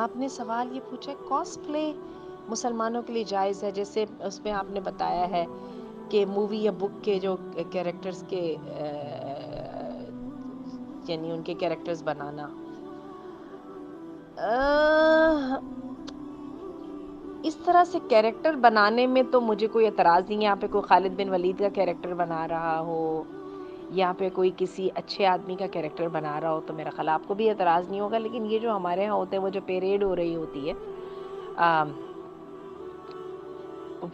आपने सवाल ये पूछा कॉस्प्ले मुसलमानों के लिए जायज़ है, जैसे उसमें आपने बताया है कि मूवी या बुक के जो कैरेक्टर्स के यानी उनके कैरेक्टर्स बनाना। अ, इस तरह से कैरेक्टर बनाने में तो मुझे कोई एतराज़ नहीं है, यहाँ पे कोई खालिद बिन वलीद का कैरेक्टर बना रहा हो, यहाँ पे कोई किसी अच्छे आदमी का कैरेक्टर बना रहा हो, तो मेरा ख़्याल आपको भी एतराज़ नहीं होगा। लेकिन ये जो हमारे यहाँ होते हैं, वो जो परेड हो रही होती है, अ,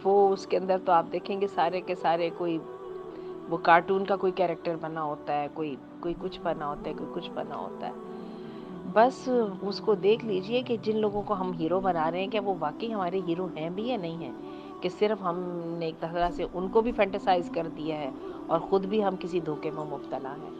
वो उसके अंदर तो आप देखेंगे सारे के सारे कोई वो कार्टून का कोई कैरेक्टर बना होता है, कोई कोई कुछ बना होता है, कोई कुछ बना होता है। बस उसको देख लीजिए कि जिन लोगों को हम हीरो बना रहे हैं, क्या वो वाक़ई हमारे हीरो हैं भी या नहीं हैं? कि सिर्फ़ हमने एक तरह से उनको भी फैंटेसाइज़ कर दिया है और खुद भी हम किसी धोखे में मुब्तला हैं।